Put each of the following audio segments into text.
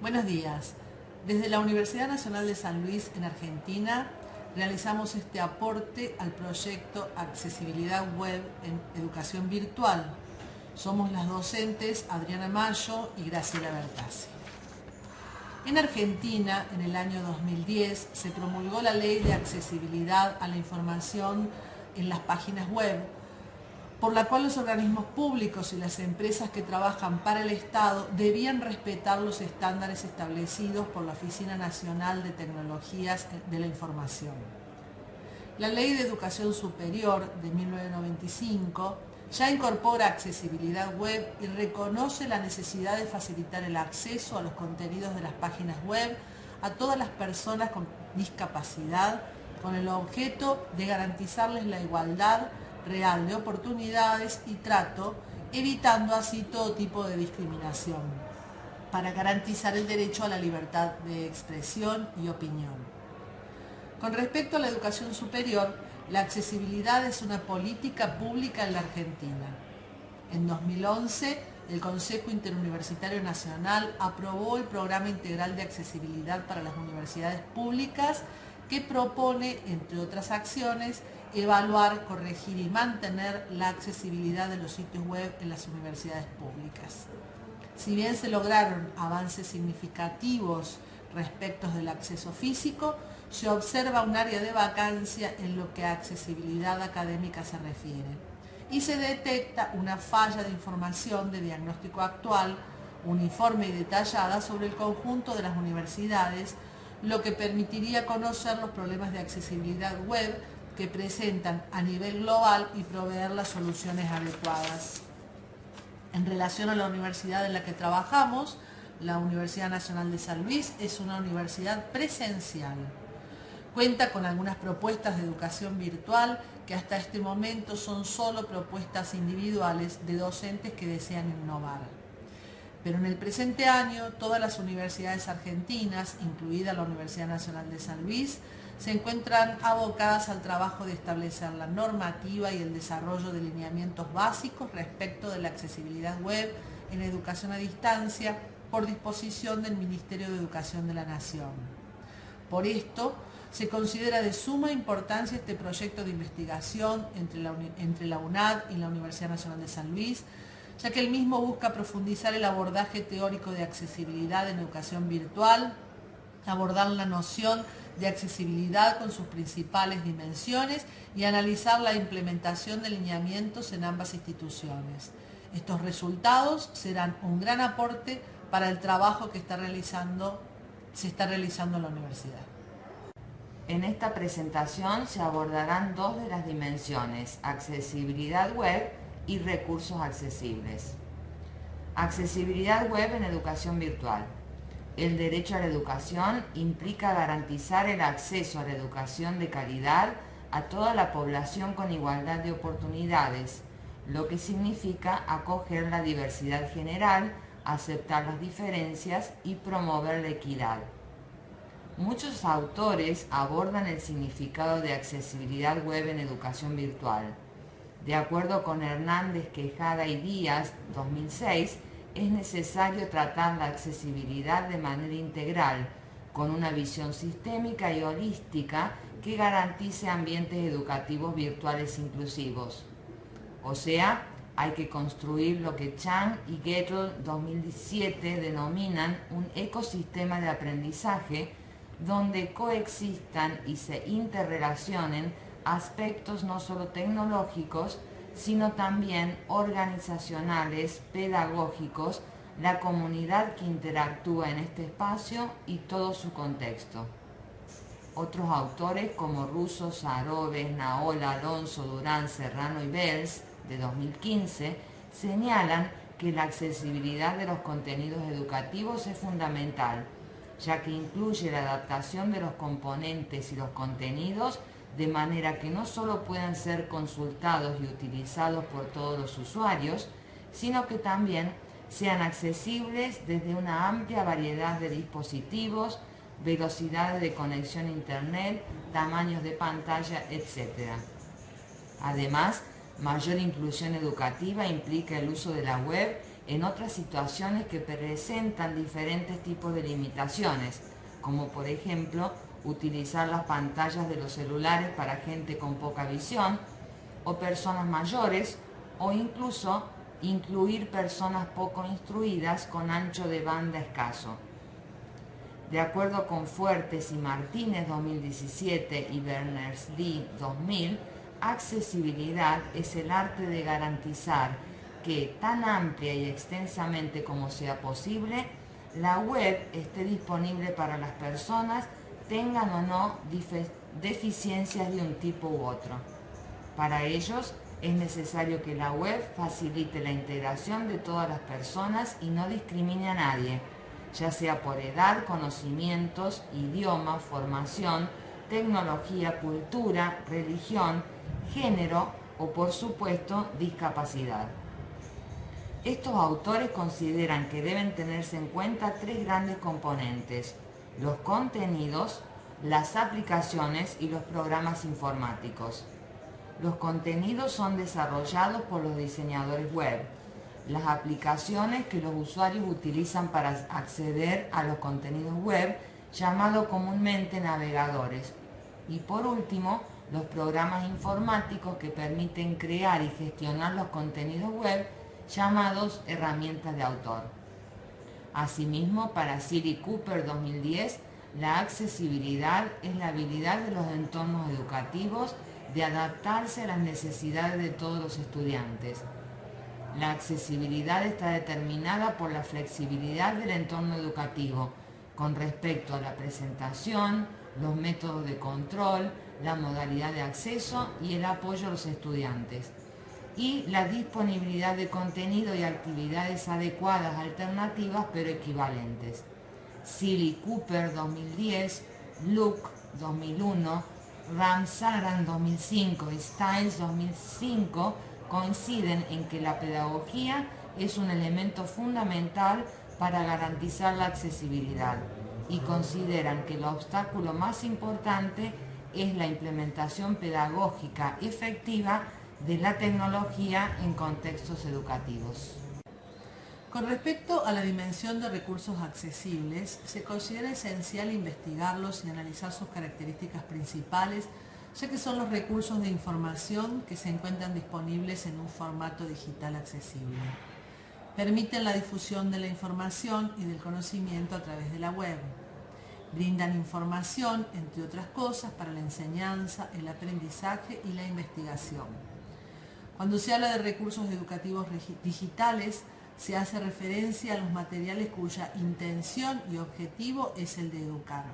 Buenos días. Desde la Universidad Nacional de San Luis en Argentina realizamos este aporte al proyecto Accesibilidad Web en Educación Virtual. Somos las docentes Adriana Mayo y Graciela Bertazzi. En Argentina, en el año 2010, se promulgó la Ley de Accesibilidad a la Información en las páginas web, por la cual los organismos públicos y las empresas que trabajan para el Estado debían respetar los estándares establecidos por la Oficina Nacional de Tecnologías de la Información. La Ley de Educación Superior de 1995 ya incorpora accesibilidad web y reconoce la necesidad de facilitar el acceso a los contenidos de las páginas web a todas las personas con discapacidad, con el objeto de garantizarles la igualdad real de oportunidades y trato, evitando así todo tipo de discriminación, para garantizar el derecho a la libertad de expresión y opinión. Con respecto a la educación superior, la accesibilidad es una política pública en la Argentina. En 2011, el Consejo Interuniversitario Nacional aprobó el Programa Integral de Accesibilidad para las Universidades Públicas, que propone, entre otras acciones, evaluar, corregir y mantener la accesibilidad de los sitios web en las universidades públicas. Si bien se lograron avances significativos respecto del acceso físico, se observa un área de vacancia en lo que a accesibilidad académica se refiere y se detecta una falla de información de diagnóstico actual, uniforme y detallada sobre el conjunto de las universidades, lo que permitiría conocer los problemas de accesibilidad web que presentan a nivel global y proveer las soluciones adecuadas. En relación a la universidad en la que trabajamos, la Universidad Nacional de San Luis es una universidad presencial. Cuenta con algunas propuestas de educación virtual que hasta este momento son solo propuestas individuales de docentes que desean innovar. Pero en el presente año, todas las universidades argentinas, incluida la Universidad Nacional de San Luis, se encuentran abocadas al trabajo de establecer la normativa y el desarrollo de lineamientos básicos respecto de la accesibilidad web en educación a distancia por disposición del Ministerio de Educación de la Nación. Por esto, se considera de suma importancia este proyecto de investigación entre la UNAD y la Universidad Nacional de San Luis, ya que el mismo busca profundizar el abordaje teórico de accesibilidad en educación virtual, abordar la noción de accesibilidad con sus principales dimensiones y analizar la implementación de lineamientos en ambas instituciones. Estos resultados serán un gran aporte para el trabajo que se está realizando en la universidad. En esta presentación se abordarán dos de las dimensiones, accesibilidad web y recursos accesibles. Accesibilidad web en educación virtual. El derecho a la educación implica garantizar el acceso a la educación de calidad a toda la población con igualdad de oportunidades, lo que significa acoger la diversidad general, aceptar las diferencias y promover la equidad. Muchos autores abordan el significado de accesibilidad web en educación virtual. De acuerdo con Hernández, Quejada y Díaz, 2006, es necesario tratar la accesibilidad de manera integral, con una visión sistémica y holística que garantice ambientes educativos virtuales inclusivos. O sea, hay que construir lo que Chang y Gettel 2017 denominan un ecosistema de aprendizaje donde coexistan y se interrelacionen aspectos no solo tecnológicos, sino también organizacionales, pedagógicos, la comunidad que interactúa en este espacio y todo su contexto. Otros autores como Russo, Sarobes, Naola, Alonso, Durán, Serrano y Bells, de 2015, señalan que la accesibilidad de los contenidos educativos es fundamental, ya que incluye la adaptación de los componentes y los contenidos de manera que no solo puedan ser consultados y utilizados por todos los usuarios, sino que también sean accesibles desde una amplia variedad de dispositivos, velocidades de conexión a Internet, tamaños de pantalla, etc. Además, mayor inclusión educativa implica el uso de la web en otras situaciones que presentan diferentes tipos de limitaciones, como por ejemplo utilizar las pantallas de los celulares para gente con poca visión o personas mayores, o incluso incluir personas poco instruidas con ancho de banda escaso. De acuerdo con Fuertes y Martínez 2017 y Berners-Lee 2000, accesibilidad es el arte de garantizar que, tan amplia y extensamente como sea posible, la web esté disponible para las personas, tengan o no deficiencias de un tipo u otro. Para ellos es necesario que la web facilite la integración de todas las personas y no discrimine a nadie, ya sea por edad, conocimientos, idioma, formación, tecnología, cultura, religión, género o, por supuesto, discapacidad. Estos autores consideran que deben tenerse en cuenta tres grandes componentes: los contenidos, las aplicaciones y los programas informáticos. Los contenidos son desarrollados por los diseñadores web, las aplicaciones que los usuarios utilizan para acceder a los contenidos web, llamados comúnmente navegadores, y por último, los programas informáticos que permiten crear y gestionar los contenidos web, llamados herramientas de autor. Asimismo, para Seeley Cooper 2010, la accesibilidad es la habilidad de los entornos educativos de adaptarse a las necesidades de todos los estudiantes. La accesibilidad está determinada por la flexibilidad del entorno educativo con respecto a la presentación, los métodos de control, la modalidad de acceso y el apoyo a los estudiantes, y la disponibilidad de contenido y actividades adecuadas, alternativas pero equivalentes. Seeley Cooper 2010, Luke 2001, Ramsaran 2005 y Stiles 2005 coinciden en que la pedagogía es un elemento fundamental para garantizar la accesibilidad y consideran que el obstáculo más importante es la implementación pedagógica efectiva de la tecnología en contextos educativos. Con respecto a la dimensión de recursos accesibles, se considera esencial investigarlos y analizar sus características principales, ya que son los recursos de información que se encuentran disponibles en un formato digital accesible. Permiten la difusión de la información y del conocimiento a través de la web. Brindan información, entre otras cosas, para la enseñanza, el aprendizaje y la investigación. Cuando se habla de recursos educativos digitales, se hace referencia a los materiales cuya intención y objetivo es el de educar.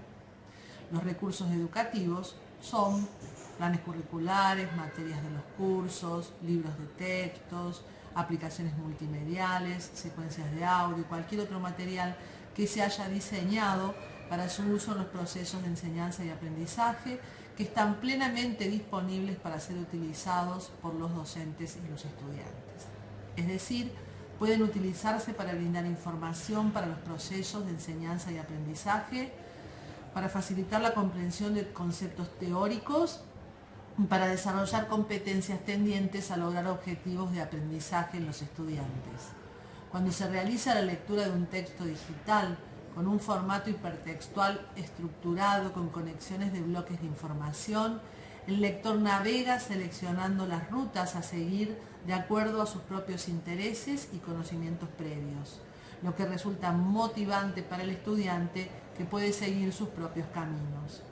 Los recursos educativos son planes curriculares, materias de los cursos, libros de textos, aplicaciones multimediales, secuencias de audio y cualquier otro material que se haya diseñado para su uso en los procesos de enseñanza y aprendizaje, que están plenamente disponibles para ser utilizados por los docentes y los estudiantes. Es decir, pueden utilizarse para brindar información para los procesos de enseñanza y aprendizaje, para facilitar la comprensión de conceptos teóricos, para desarrollar competencias tendientes a lograr objetivos de aprendizaje en los estudiantes. Cuando se realiza la lectura de un texto digital con un formato hipertextual estructurado con conexiones de bloques de información, el lector navega seleccionando las rutas a seguir de acuerdo a sus propios intereses y conocimientos previos, lo que resulta motivante para el estudiante que puede seguir sus propios caminos.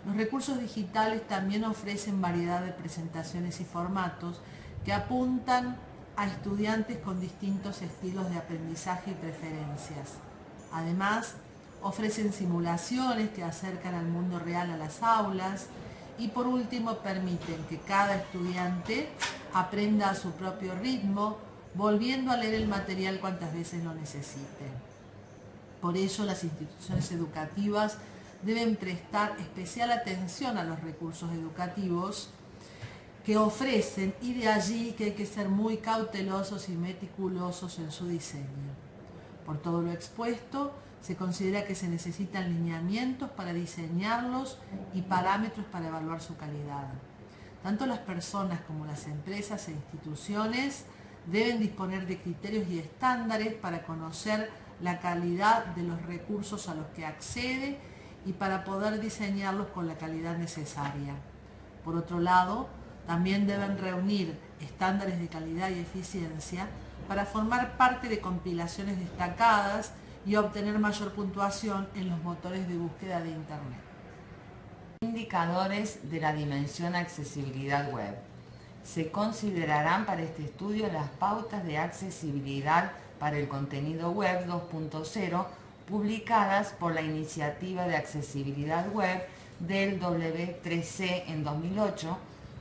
Los recursos digitales también ofrecen variedad de presentaciones y formatos que apuntan a estudiantes con distintos estilos de aprendizaje y preferencias. Además, ofrecen simulaciones que acercan al mundo real a las aulas y, por último, permiten que cada estudiante aprenda a su propio ritmo, volviendo a leer el material cuantas veces lo necesite. Por ello, las instituciones educativas deben prestar especial atención a los recursos educativos que ofrecen, y de allí que hay que ser muy cautelosos y meticulosos en su diseño. Por todo lo expuesto, se considera que se necesitan lineamientos para diseñarlos y parámetros para evaluar su calidad. Tanto las personas como las empresas e instituciones Deben disponer de criterios y estándares para conocer la calidad de los recursos a los que accede y para poder diseñarlos con la calidad necesaria. Por otro lado, también deben reunir estándares de calidad y eficiencia para formar parte de compilaciones destacadas y obtener mayor puntuación en los motores de búsqueda de Internet. Indicadores de la dimensión accesibilidad web. Se considerarán para este estudio las pautas de accesibilidad para el contenido web 2.0 publicadas por la Iniciativa de Accesibilidad Web del W3C en 2008,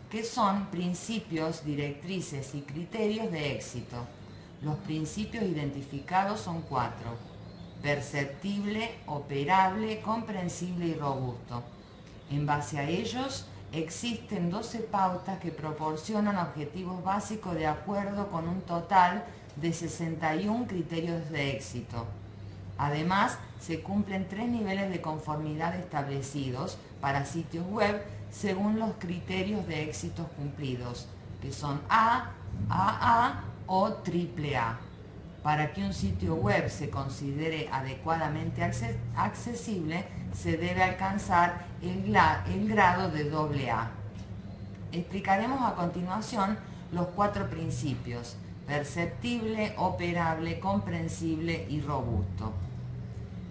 que son principios, directrices y criterios de éxito. Los principios identificados son 4: perceptible, operable, comprensible y robusto. En base a ellos, existen 12 pautas que proporcionan objetivos básicos de acuerdo con un total de 61 criterios de éxito. Además, se cumplen 3 niveles de conformidad establecidos para sitios web según los criterios de éxitos cumplidos, que son A, AA o AAA. Para que un sitio web se considere adecuadamente accesible, se debe alcanzar el grado de AA. Explicaremos a continuación los 4 principios: perceptible, operable, comprensible y robusto.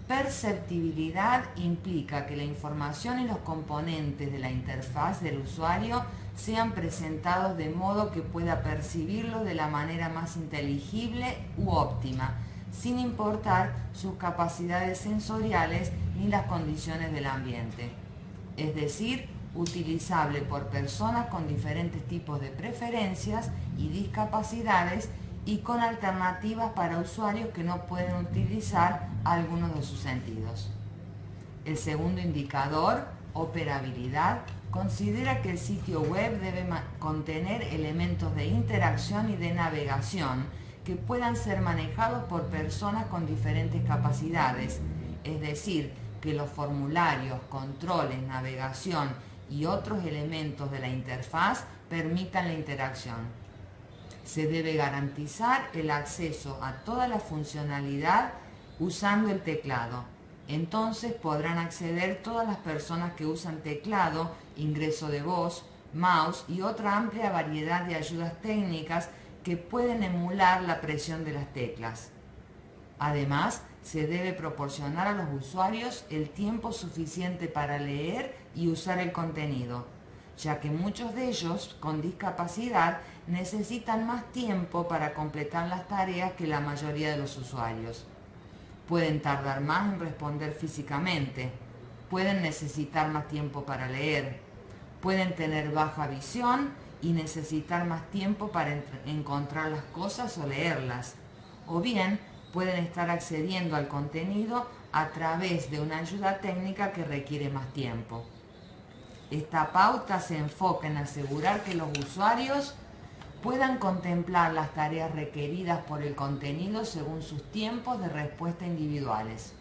Perceptibilidad implica que la información y los componentes de la interfaz del usuario sean presentados de modo que pueda percibirlo de la manera más inteligible u óptima, sin importar sus capacidades sensoriales ni las condiciones del ambiente. Es decir, utilizable por personas con diferentes tipos de preferencias y discapacidades y con alternativas para usuarios que no pueden utilizar algunos de sus sentidos. El segundo indicador, operabilidad, considera que el sitio web debe contener elementos de interacción y de navegación que puedan ser manejados por personas con diferentes capacidades, es decir, que los formularios, controles, navegación y otros elementos de la interfaz permitan la interacción. Se debe garantizar el acceso a toda la funcionalidad usando el teclado. Entonces podrán acceder todas las personas que usan teclado, ingreso de voz, mouse y otra amplia variedad de ayudas técnicas que pueden emular la presión de las teclas. Además, se debe proporcionar a los usuarios el tiempo suficiente para leer y usar el contenido, ya que muchos de ellos con discapacidad necesitan más tiempo para completar las tareas que la mayoría de los usuarios. Pueden tardar más en responder físicamente, pueden necesitar más tiempo para leer, pueden tener baja visión y necesitar más tiempo para encontrar las cosas o leerlas, o bien pueden estar accediendo al contenido a través de una ayuda técnica que requiere más tiempo. Esta pauta se enfoca en asegurar que los usuarios puedan contemplar las tareas requeridas por el contenido según sus tiempos de respuesta individuales.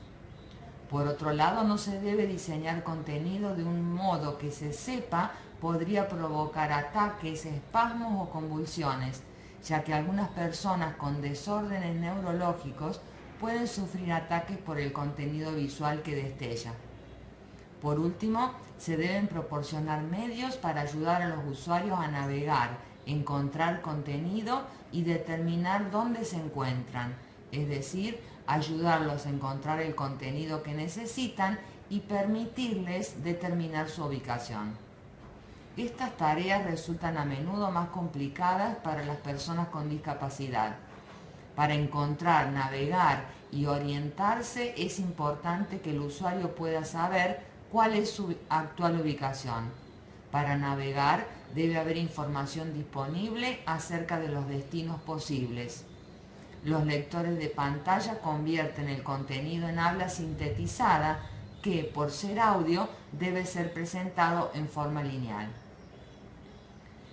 Por otro lado, no se debe diseñar contenido de un modo que se sepa podría provocar ataques, espasmos o convulsiones, ya que algunas personas con desórdenes neurológicos pueden sufrir ataques por el contenido visual que destella. Por último, se deben proporcionar medios para ayudar a los usuarios a navegar, encontrar contenido y determinar dónde se encuentran, es decir, ayudarlos a encontrar el contenido que necesitan y permitirles determinar su ubicación. Estas tareas resultan a menudo más complicadas para las personas con discapacidad. Para encontrar, navegar y orientarse es importante que el usuario pueda saber cuál es su actual ubicación. Para navegar debe haber información disponible acerca de los destinos posibles. Los lectores de pantalla convierten el contenido en habla sintetizada que, por ser audio, debe ser presentado en forma lineal.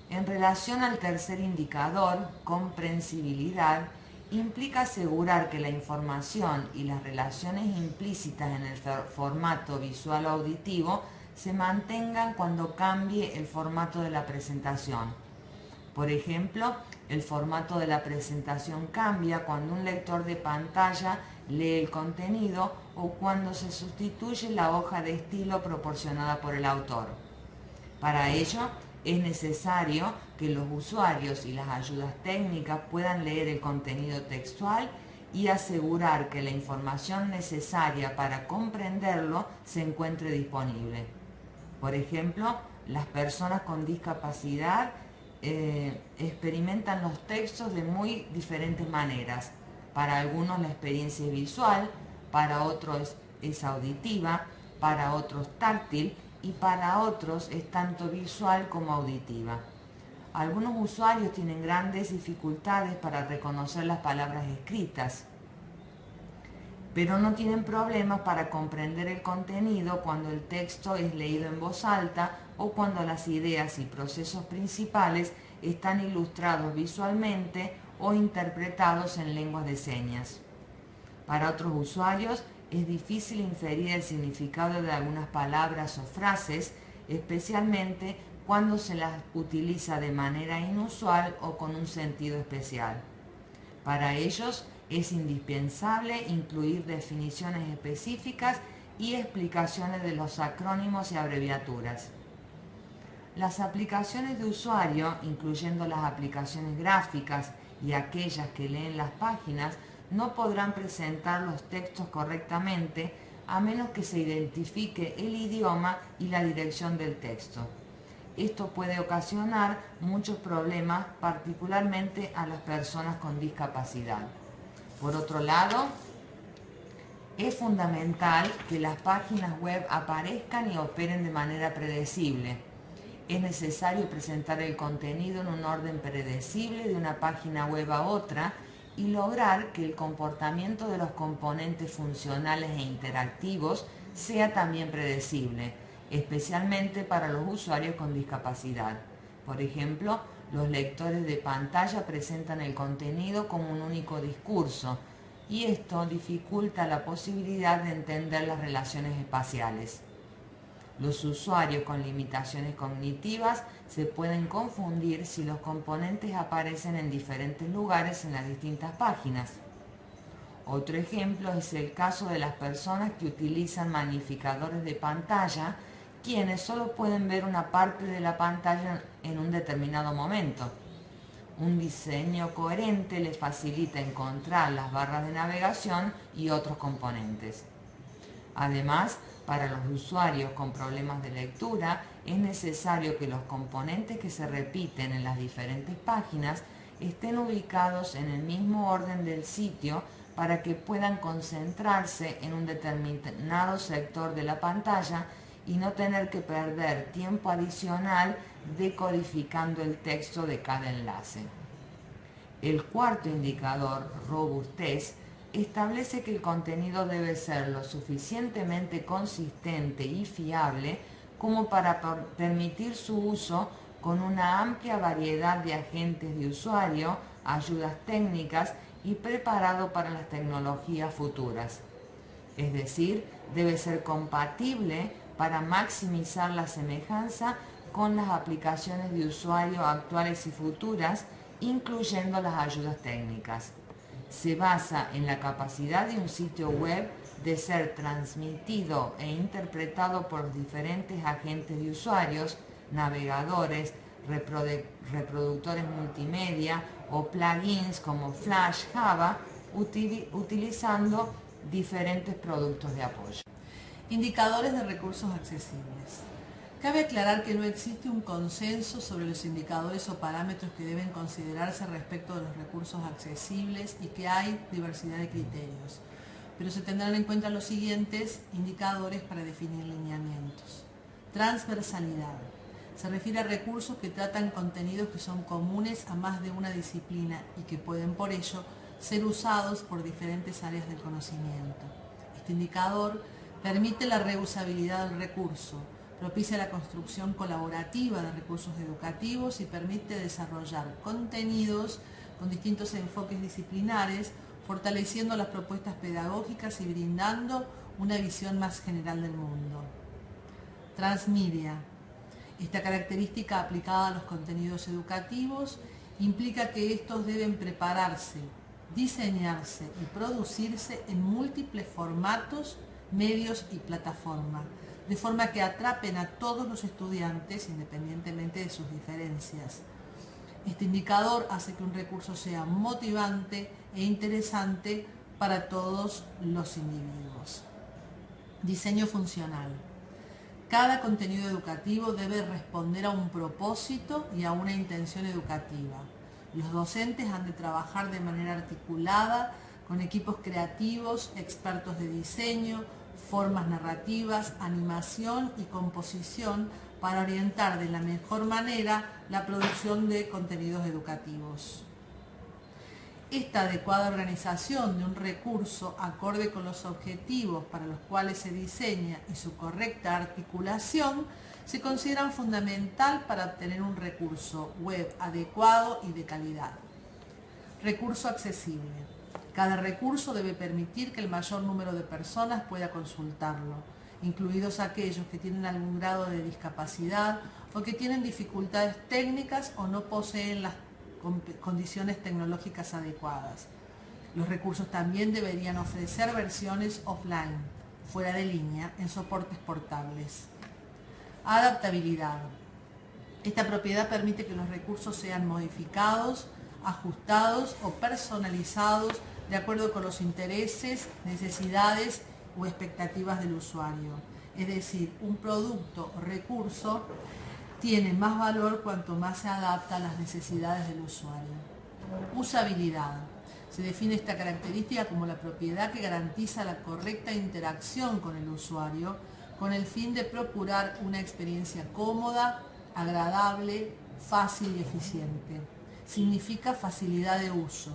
En relación al tercer indicador, comprensibilidad, implica asegurar que la información y las relaciones implícitas en el formato visual o auditivo se mantengan cuando cambie el formato de la presentación. Por ejemplo, el formato de la presentación cambia cuando un lector de pantalla lee el contenido o cuando se sustituye la hoja de estilo proporcionada por el autor. Para ello, es necesario que los usuarios y las ayudas técnicas puedan leer el contenido textual y asegurar que la información necesaria para comprenderlo se encuentre disponible. Por ejemplo, las personas con discapacidad experimentan los textos de muy diferentes maneras. Para algunos la experiencia es visual, para otros es auditiva, para otros táctil y para otros es tanto visual como auditiva. Algunos usuarios tienen grandes dificultades para reconocer las palabras escritas, pero no tienen problemas para comprender el contenido cuando el texto es leído en voz alta o cuando las ideas y procesos principales están ilustrados visualmente o interpretados en lenguas de señas. Para otros usuarios es difícil inferir el significado de algunas palabras o frases, especialmente cuando se las utiliza de manera inusual o con un sentido especial. Para ellos es indispensable incluir definiciones específicas y explicaciones de los acrónimos y abreviaturas. Las aplicaciones de usuario, incluyendo las aplicaciones gráficas y aquellas que leen las páginas, no podrán presentar los textos correctamente a menos que se identifique el idioma y la dirección del texto. Esto puede ocasionar muchos problemas, particularmente a las personas con discapacidad. Por otro lado, es fundamental que las páginas web aparezcan y operen de manera predecible. Es necesario presentar el contenido en un orden predecible de una página web a otra y lograr que el comportamiento de los componentes funcionales e interactivos sea también predecible, especialmente para los usuarios con discapacidad. Por ejemplo, los lectores de pantalla presentan el contenido como un único discurso, y esto dificulta la posibilidad de entender las relaciones espaciales. Los usuarios con limitaciones cognitivas se pueden confundir si los componentes aparecen en diferentes lugares en las distintas páginas. Otro ejemplo es el caso de las personas que utilizan magnificadores de pantalla, quienes solo pueden ver una parte de la pantalla en un determinado momento. Un diseño coherente les facilita encontrar las barras de navegación y otros componentes. Además, para los usuarios con problemas de lectura, es necesario que los componentes que se repiten en las diferentes páginas estén ubicados en el mismo orden del sitio para que puedan concentrarse en un determinado sector de la pantalla y no tener que perder tiempo adicional decodificando el texto de cada enlace. El cuarto indicador, robustez, establece que el contenido debe ser lo suficientemente consistente y fiable como para permitir su uso con una amplia variedad de agentes de usuario, ayudas técnicas y preparado para las tecnologías futuras. Es decir, debe ser compatible para maximizar la semejanza con las aplicaciones de usuario actuales y futuras, incluyendo las ayudas técnicas. Se basa en la capacidad de un sitio web de ser transmitido e interpretado por los diferentes agentes de usuarios, navegadores, reproductores multimedia o plugins como Flash, Java, utilizando diferentes productos de apoyo. Indicadores de recursos accesibles. Cabe aclarar que no existe un consenso sobre los indicadores o parámetros que deben considerarse respecto de los recursos accesibles y que hay diversidad de criterios, pero se tendrán en cuenta los siguientes indicadores para definir lineamientos. Transversalidad. Se refiere a recursos que tratan contenidos que son comunes a más de una disciplina y que pueden por ello ser usados por diferentes áreas del conocimiento. Este indicador permite la reusabilidad del recurso, propicia la construcción colaborativa de recursos educativos y permite desarrollar contenidos con distintos enfoques disciplinares, fortaleciendo las propuestas pedagógicas y brindando una visión más general del mundo. Transmedia. Esta característica aplicada a los contenidos educativos implica que estos deben prepararse, diseñarse y producirse en múltiples formatos, medios y plataformas, de forma que atrapen a todos los estudiantes independientemente de sus diferencias. Este indicador hace que un recurso sea motivante e interesante para todos los individuos. Diseño funcional. Cada contenido educativo debe responder a un propósito y a una intención educativa. Los docentes han de trabajar de manera articulada con equipos creativos, expertos de diseño, formas narrativas, animación y composición para orientar de la mejor manera la producción de contenidos educativos. Esta adecuada organización de un recurso acorde con los objetivos para los cuales se diseña y su correcta articulación se consideran fundamental para obtener un recurso web adecuado y de calidad. Recurso accesible. Cada recurso debe permitir que el mayor número de personas pueda consultarlo, incluidos aquellos que tienen algún grado de discapacidad o que tienen dificultades técnicas o no poseen las condiciones tecnológicas adecuadas. Los recursos también deberían ofrecer versiones offline, fuera de línea, en soportes portables. Adaptabilidad. Esta propiedad permite que los recursos sean modificados, ajustados o personalizados de acuerdo con los intereses, necesidades o expectativas del usuario. Es decir, un producto o recurso tiene más valor cuanto más se adapta a las necesidades del usuario. Usabilidad. Se define esta característica como la propiedad que garantiza la correcta interacción con el usuario con el fin de procurar una experiencia cómoda, agradable, fácil y eficiente. Significa facilidad de uso.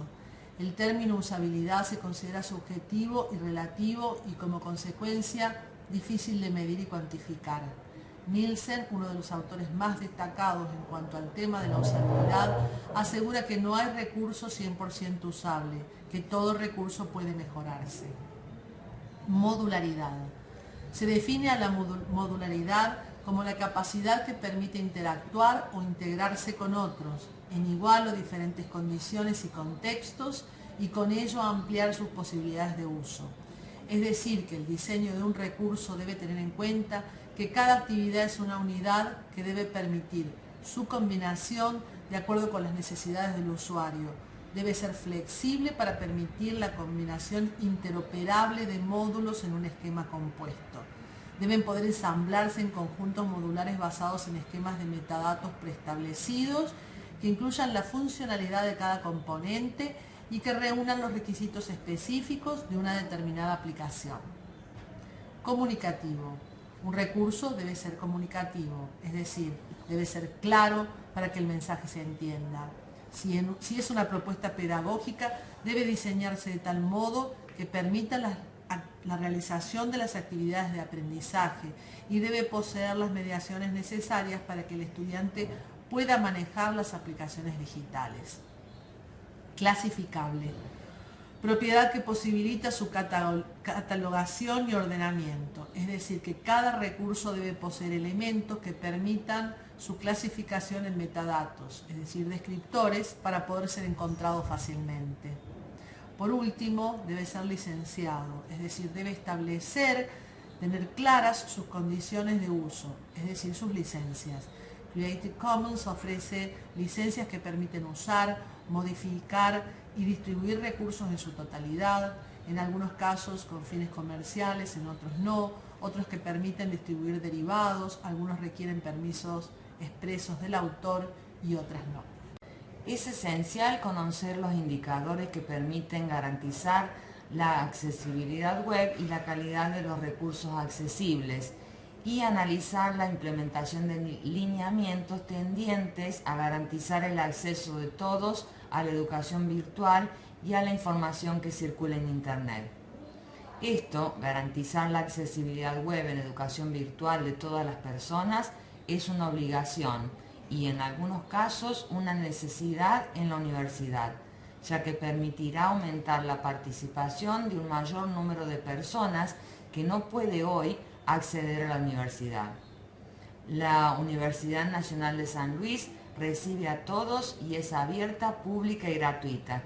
El término usabilidad se considera subjetivo y relativo y como consecuencia difícil de medir y cuantificar. Nielsen, uno de los autores más destacados en cuanto al tema de la usabilidad, asegura que no hay recurso 100% usable, que todo recurso puede mejorarse. Modularidad. Se define a la modularidad como la capacidad que permite interactuar o integrarse con otros, en igual o diferentes condiciones y contextos, y con ello ampliar sus posibilidades de uso. Es decir, que el diseño de un recurso debe tener en cuenta que cada actividad es una unidad que debe permitir su combinación de acuerdo con las necesidades del usuario. Debe ser flexible para permitir la combinación interoperable de módulos en un esquema compuesto. Deben poder ensamblarse en conjuntos modulares basados en esquemas de metadatos preestablecidos que incluyan la funcionalidad de cada componente y que reúnan los requisitos específicos de una determinada aplicación. Comunicativo. Un recurso debe ser comunicativo, es decir, debe ser claro para que el mensaje se entienda. Si es una propuesta pedagógica, debe diseñarse de tal modo que permita la realización de las actividades de aprendizaje y debe poseer las mediaciones necesarias para que el estudiante pueda manejar las aplicaciones digitales. Clasificable. Propiedad que posibilita su catalogación y ordenamiento, es decir, que cada recurso debe poseer elementos que permitan su clasificación en metadatos, es decir, descriptores, para poder ser encontrado fácilmente. Por último, debe ser licenciado, es decir, debe tener claras sus condiciones de uso, es decir, sus licencias. Creative Commons ofrece licencias que permiten usar, modificar y distribuir recursos en su totalidad, en algunos casos con fines comerciales, en otros no, otros que permiten distribuir derivados, algunos requieren permisos expresos del autor y otras no. Es esencial conocer los indicadores que permiten garantizar la accesibilidad web y la calidad de los recursos accesibles y analizar la implementación de lineamientos tendientes a garantizar el acceso de todos a la educación virtual y a la información que circula en Internet. Esto, garantizar la accesibilidad web en educación virtual de todas las personas, es una obligación y en algunos casos una necesidad en la universidad, ya que permitirá aumentar la participación de un mayor número de personas que no puede hoy acceder a la universidad. La Universidad Nacional de San Luis recibe a todos y es abierta, pública y gratuita.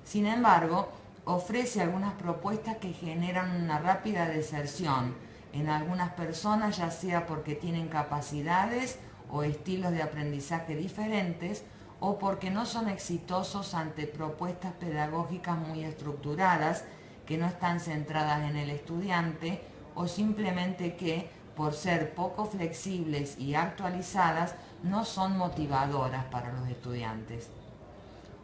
Sin embargo, ofrece algunas propuestas que generan una rápida deserción en algunas personas, ya sea porque tienen capacidades o estilos de aprendizaje diferentes o porque no son exitosos ante propuestas pedagógicas muy estructuradas que no están centradas en el estudiante o simplemente que, por ser poco flexibles y actualizadas, no son motivadoras para los estudiantes.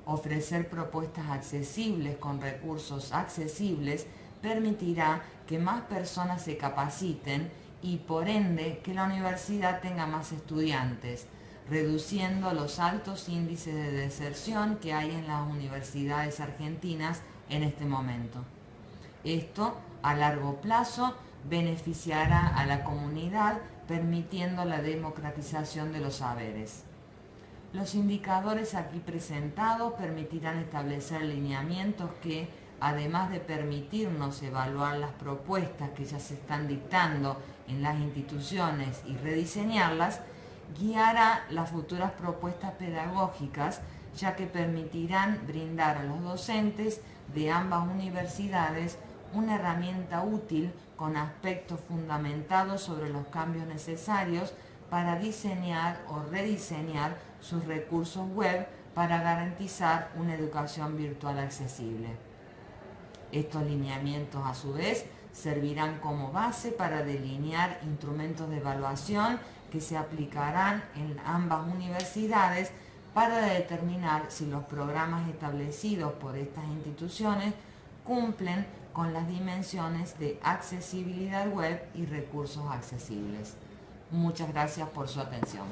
Ofrecer propuestas accesibles con recursos accesibles permitirá que más personas se capaciten y por ende que la universidad tenga más estudiantes, reduciendo los altos índices de deserción que hay en las universidades argentinas en este momento. Esto, a largo plazo, beneficiará a la comunidad, permitiendo la democratización de los saberes. Los indicadores aquí presentados permitirán establecer lineamientos que, además de permitirnos evaluar las propuestas que ya se están dictando en las instituciones y rediseñarlas, guiará las futuras propuestas pedagógicas, ya que permitirán brindar a los docentes de ambas universidades una herramienta útil con aspectos fundamentados sobre los cambios necesarios para diseñar o rediseñar sus recursos web para garantizar una educación virtual accesible. Estos lineamientos, a su vez, servirán como base para delinear instrumentos de evaluación que se aplicarán en ambas universidades para determinar si los programas establecidos por estas instituciones cumplen con las dimensiones de accesibilidad web y recursos accesibles. Muchas gracias por su atención.